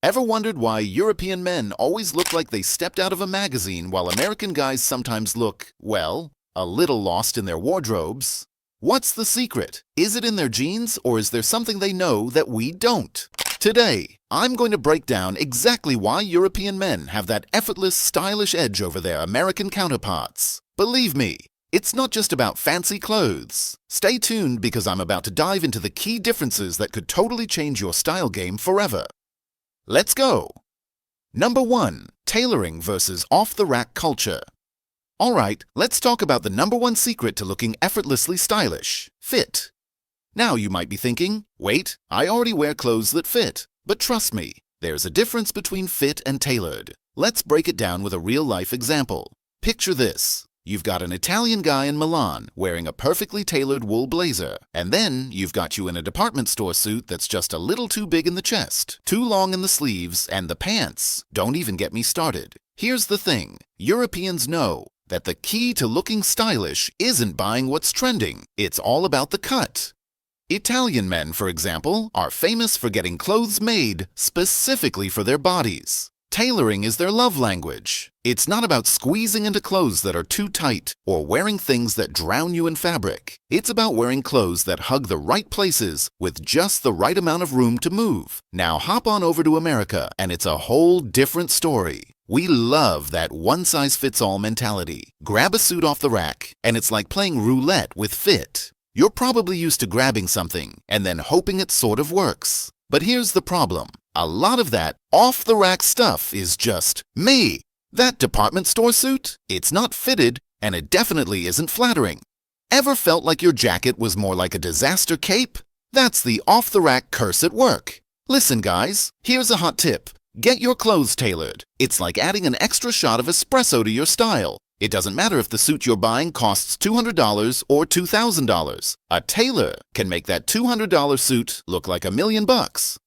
Ever wondered why European men always look like they stepped out of a magazine while American guys sometimes look, well, a little lost in their wardrobes? What's the secret? Is it in their genes, or is there something they know that we don't? Today, I'm going to break down exactly why European men have that effortless, stylish edge over their American counterparts. Believe me, it's not just about fancy clothes. Stay tuned because I'm about to dive into the key differences that could totally change your style game forever. Let's go! Number 1. Tailoring versus off-the-rack culture. Alright, let's talk about the number one secret to looking effortlessly stylish: fit. Now you might be thinking, wait, I already wear clothes that fit. But trust me, there's a difference between fit and tailored. Let's break it down with a real-life example. Picture this. You've got an Italian guy in Milan wearing a perfectly tailored wool blazer, and then you've got you in a department store suit that's just a little too big in the chest, too long in the sleeves, and the pants. Don't even get me started. Here's the thing. Europeans know that the key to looking stylish isn't buying what's trending. It's all about the cut. Italian men, for example, are famous for getting clothes made specifically for their bodies. Tailoring is their love language. It's not about squeezing into clothes that are too tight or wearing things that drown you in fabric. It's about wearing clothes that hug the right places with just the right amount of room to move. Now hop on over to America and it's a whole different story. We love that one-size-fits-all mentality. Grab a suit off the rack and it's like playing roulette with fit. You're probably used to grabbing something and then hoping it sort of works. But here's the problem. A lot of that off-the-rack stuff is just me. That department store suit? It's not fitted, and it definitely isn't flattering. Ever felt like your jacket was more like a disaster cape? That's the off-the-rack curse at work. Listen, guys, here's a hot tip. Get your clothes tailored. It's like adding an extra shot of espresso to your style. It doesn't matter if the suit you're buying costs $200 or $2,000. A tailor can make that $200 suit look like $1 million.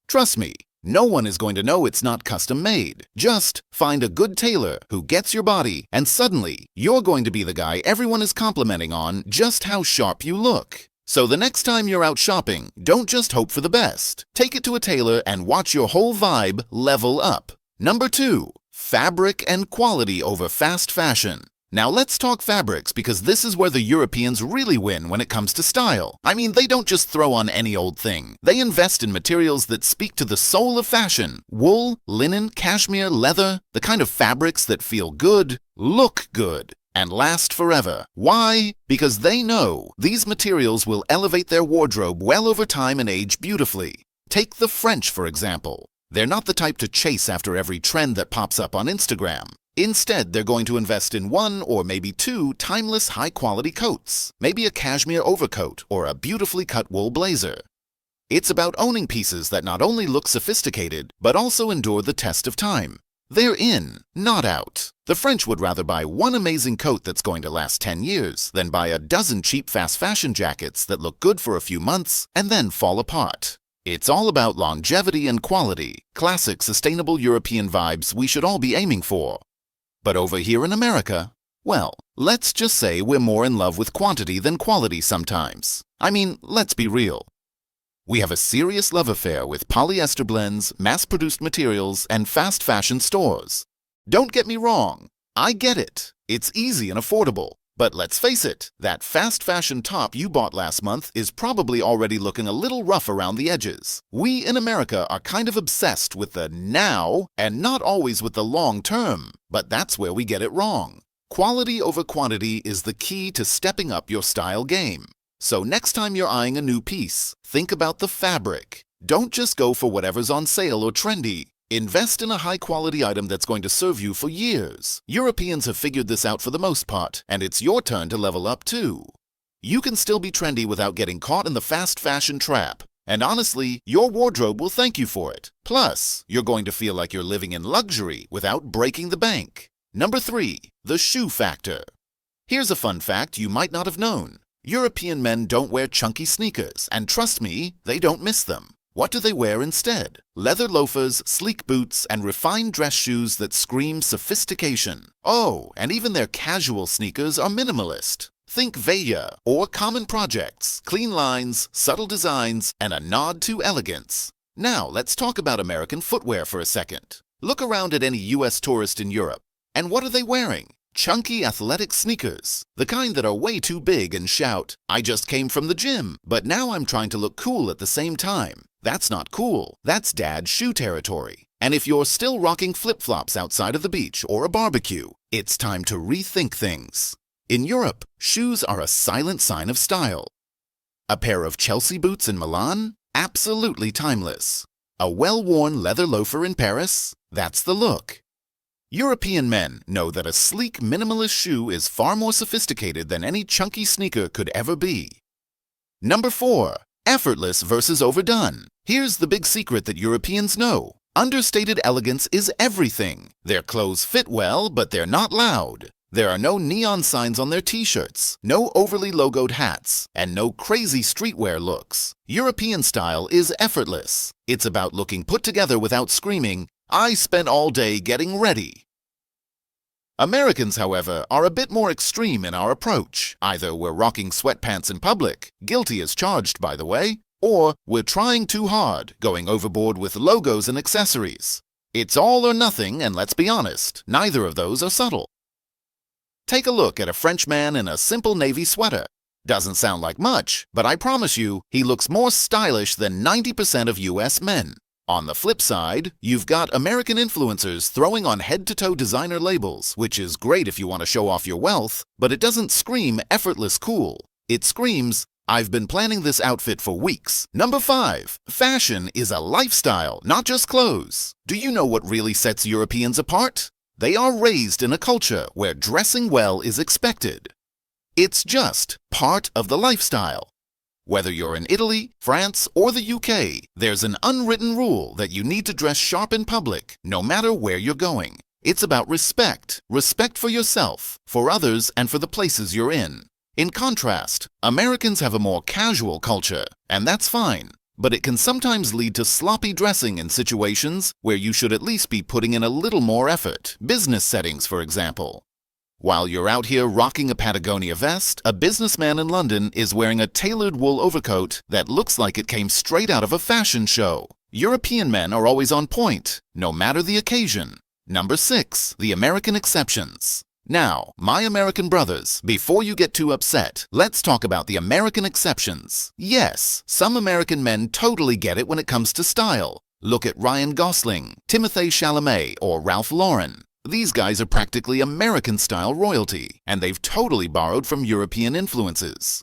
Trust me, no one is going to know it's not custom made. Just find a good tailor who gets your body, and suddenly you're going to be the guy everyone is complimenting on just how sharp you look. So the next time you're out shopping, don't just hope for the best. Take it to a tailor and watch your whole vibe level up. Number 2. Fabric and quality over fast fashion. Now let's talk fabrics because this is where the Europeans really win when it comes to style. I mean, they don't just throw on any old thing. They invest in materials that speak to the soul of fashion. Wool, linen, cashmere, leather, the kind of fabrics that feel good, look good, and last forever. Why? Because they know these materials will elevate their wardrobe well over time and age beautifully. Take the French, for example. They're not the type to chase after every trend that pops up on Instagram. Instead, they're going to invest in 1 or maybe 2 timeless high-quality coats, maybe a cashmere overcoat or a beautifully cut wool blazer. It's about owning pieces that not only look sophisticated, but also endure the test of time. They're in, not out. The French would rather buy one amazing coat that's going to last 10 years than buy a dozen cheap fast fashion jackets that look good for a few months and then fall apart. It's all about longevity and quality, classic sustainable European vibes we should all be aiming for. But over here in America, well, let's just say we're more in love with quantity than quality sometimes. I mean, let's be real. We have a serious love affair with polyester blends, mass-produced materials, and fast fashion stores. Don't get me wrong, I get it. It's easy and affordable. But let's face it, that fast fashion top you bought last month is probably already looking a little rough around the edges. We in America are kind of obsessed with the now and not always with the long term. But that's where we get it wrong. Quality over quantity is the key to stepping up your style game. So next time you're eyeing a new piece, think about the fabric. Don't just go for whatever's on sale or trendy. Invest in a high-quality item that's going to serve you for years. Europeans have figured this out for the most part, and it's your turn to level up too. You can still be trendy without getting caught in the fast fashion trap. And honestly, your wardrobe will thank you for it. Plus, you're going to feel like you're living in luxury without breaking the bank. Number 3. The shoe factor. Here's a fun fact you might not have known. European men don't wear chunky sneakers, and trust me, they don't miss them. What do they wear instead? Leather loafers, sleek boots, and refined dress shoes that scream sophistication. Oh, and even their casual sneakers are minimalist. Think Veja or common projects, clean lines, subtle designs, and a nod to elegance. Now, let's talk about American footwear for a second. Look around at any US tourist in Europe. And what are they wearing? Chunky athletic sneakers, the kind that are way too big and shout, "I just came from the gym, but now I'm trying to look cool at the same time." That's not cool. That's dad shoe territory. And if you're still rocking flip-flops outside of the beach or a barbecue, it's time to rethink things. In Europe, shoes are a silent sign of style. A pair of Chelsea boots in Milan? Absolutely timeless. A well-worn leather loafer in Paris? That's the look. European men know that a sleek minimalist shoe is far more sophisticated than any chunky sneaker could ever be. Number 4. Effortless versus overdone. Here's the big secret that Europeans know. Understated elegance is everything. Their clothes fit well, but they're not loud. There are no neon signs on their t-shirts, no overly logoed hats, and no crazy streetwear looks. European style is effortless. It's about looking put together without screaming, "I spent all day getting ready." Americans, however, are a bit more extreme in our approach. Either we're rocking sweatpants in public, guilty as charged by the way, or we're trying too hard, going overboard with logos and accessories. It's all or nothing, and let's be honest, neither of those are subtle. Take a look at a French man in a simple navy sweater. Doesn't sound like much, but I promise you, he looks more stylish than 90% of US men. On the flip side, you've got American influencers throwing on head-to-toe designer labels, which is great if you want to show off your wealth, but it doesn't scream effortless cool. It screams, "I've been planning this outfit for weeks." Number 5. Fashion is a lifestyle, not just clothes. Do you know what really sets Europeans apart? They are raised in a culture where dressing well is expected. It's just part of the lifestyle. Whether you're in Italy, France, or the UK, there's an unwritten rule that you need to dress sharp in public, no matter where you're going. It's about respect. Respect for yourself, for others, and for the places you're in. In contrast, Americans have a more casual culture, and that's fine. But it can sometimes lead to sloppy dressing in situations where you should at least be putting in a little more effort. Business settings, for example. While you're out here rocking a Patagonia vest, a businessman in London is wearing a tailored wool overcoat that looks like it came straight out of a fashion show. European men are always on point, no matter the occasion. Number 6. The American exceptions. Now, my American brothers, before you get too upset, let's talk about the American exceptions. Yes, some American men totally get it when it comes to style. Look at Ryan Gosling, Timothée Chalamet, or Ralph Lauren. These guys are practically American-style royalty, and they've totally borrowed from European influences.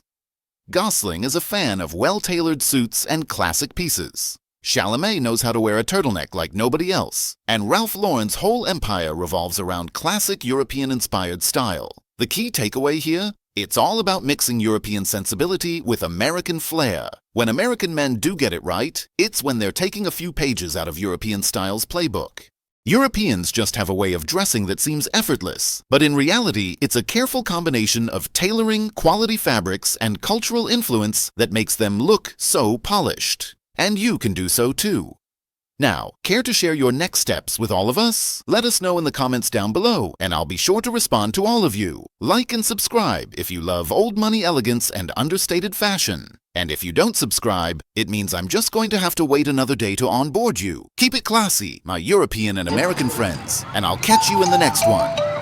Gosling is a fan of well-tailored suits and classic pieces. Chalamet knows how to wear a turtleneck like nobody else, and Ralph Lauren's whole empire revolves around classic European-inspired style. The key takeaway here? It's all about mixing European sensibility with American flair. When American men do get it right, it's when they're taking a few pages out of European style's playbook. Europeans just have a way of dressing that seems effortless, but in reality, it's a careful combination of tailoring, quality fabrics, and cultural influence that makes them look so polished. And you can do so too. Now, care to share your next steps with all of us? Let us know in the comments down below, and I'll be sure to respond to all of you. Like and subscribe if you love old money elegance and understated fashion. And if you don't subscribe, it means I'm just going to have to wait another day to onboard you. Keep it classy, my European and American friends, and I'll catch you in the next one.